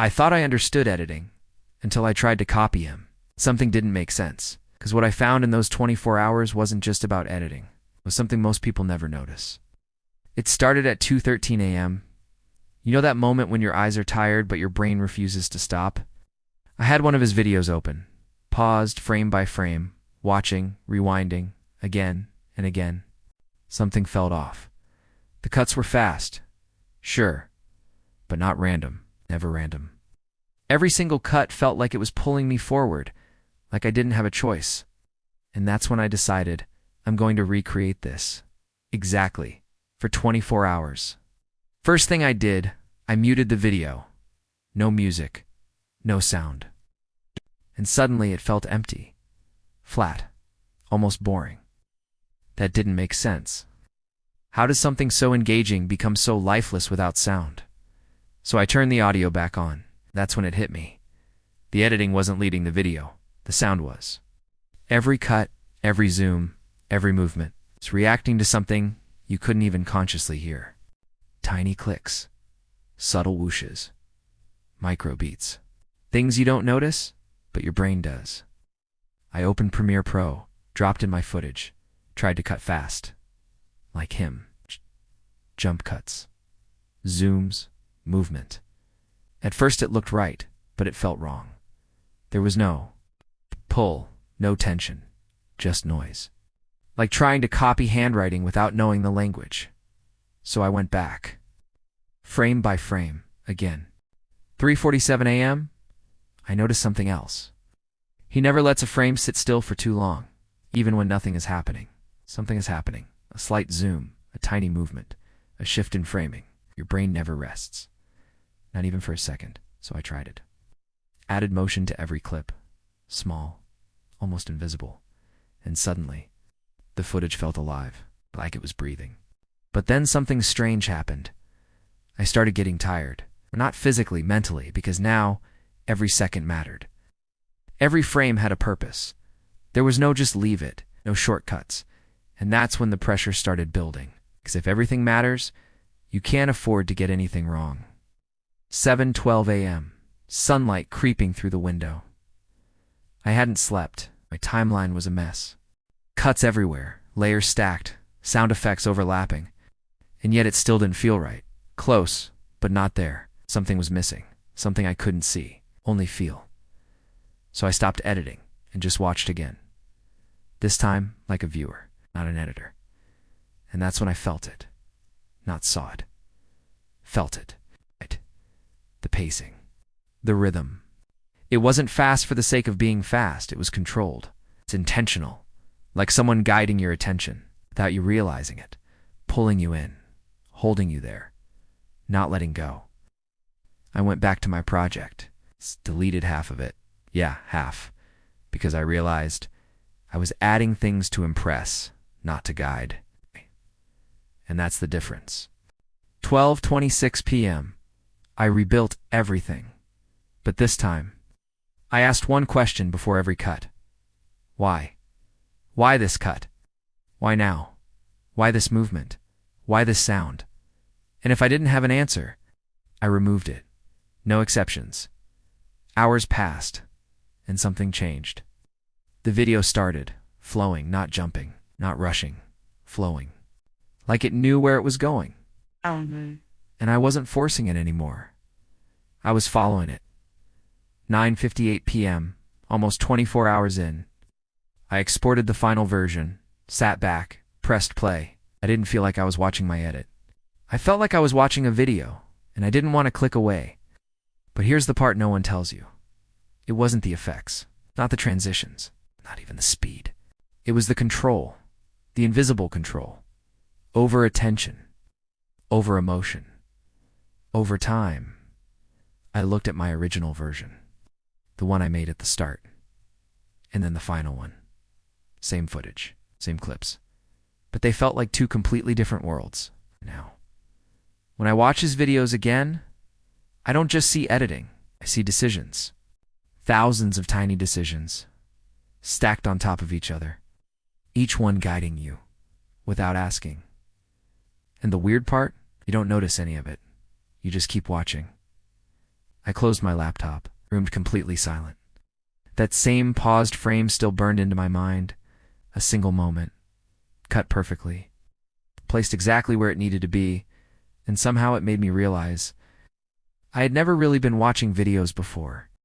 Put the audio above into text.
I thought I understood editing until I tried to copy him. Something didn't make sense, because what I found in those 24 hours wasn't just about editing. It was something most people never notice. It started at 2:13 a.m. You know that moment when your eyes are tired but your brain refuses to stop? I had one of his videos open, paused frame by frame, watching, rewinding, again and again. Something felt off. The cuts were fast, sure, but not random, never random. Every single cut felt like it was pulling me forward, like I didn't have a choice. And that's when I decided I'm going to recreate this. Exactly. For 24 hours. First thing I did, I muted the video. No music. No sound. And suddenly it felt empty. Flat. Almost boring. That didn't make sense. How does something so engaging become so lifeless without sound? So I turned the audio back on. That's when it hit me. The editing wasn't leading the video. The sound was. Every cut, every zoom, every movement was reacting to something you couldn't even consciously hear. Tiny clicks. Subtle whooshes. Micro beats. Things you don't notice, but your brain does. I opened Premiere Pro, dropped in my footage, tried to cut fast. Like him. Jump cuts. Zooms. Movement. At first it looked right, but it felt wrong. There was no pull, no tension, just noise. Like trying to copy handwriting without knowing the language. So I went back. Frame by frame, again. 3:47 a.m., I noticed something else. He never lets a frame sit still for too long, even when nothing is happening. Something is happening. A slight zoom, a tiny movement, a shift in framing. Your brain never rests. Not even for a second, so I tried it. Added motion to every clip. Small, almost invisible. And suddenly, the footage felt alive, like it was breathing. But then something strange happened. I started getting tired. Not physically, mentally, because now every second mattered. Every frame had a purpose. There was no just leave it, no shortcuts. And that's when the pressure started building. Because if everything matters, you can't afford to get anything wrong. 7:12 a.m. Sunlight creeping through the window. I hadn't slept. My timeline was a mess. Cuts everywhere, layers stacked, sound effects overlapping. And yet it still didn't feel right. Close, but not there. Something was missing. Something I couldn't see, only feel. So I stopped editing and just watched again. This time, like a viewer, not an editor. And that's when I felt it. Not saw it. Felt it. The pacing. The rhythm. It wasn't fast for the sake of being fast. It was controlled. It's intentional. Like someone guiding your attention without you realizing it. Pulling you in. Holding you there. Not letting go. I went back to my project. Deleted half of it. Yeah, half. Because I realized I was adding things to impress, not to guide. And that's the difference. 12:26 p.m. I rebuilt everything. But this time, I asked one question before every cut. Why? Why this cut? Why now? Why this movement? Why this sound? And if I didn't have an answer, I removed it. No exceptions. Hours passed, and something changed. The video started, flowing, not jumping, not rushing, flowing. Like it knew where it was going. And I wasn't forcing it anymore. I was following it. 9:58 p.m., almost 24 hours in. I exported the final version, sat back, pressed play. I didn't feel like I was watching my edit. I felt like I was watching a video, and I didn't want to click away. But here's the part no one tells you. It wasn't the effects, not the transitions, not even the speed. It was the control, the invisible control. Over attention, over emotion, over time. I looked at my original version, the one I made at the start, and then the final one. Same footage, same clips, but they felt like two completely different worlds now. When I watch his videos again, I don't just see editing, I see decisions. Thousands of tiny decisions, stacked on top of each other, each one guiding you, without asking. And the weird part, you don't notice any of it. You just keep watching. I closed my laptop, roomed completely silent. That same paused frame still burned into my mind. A single moment, cut perfectly, placed exactly where it needed to be, and somehow it made me realize I had never really been watching videos before.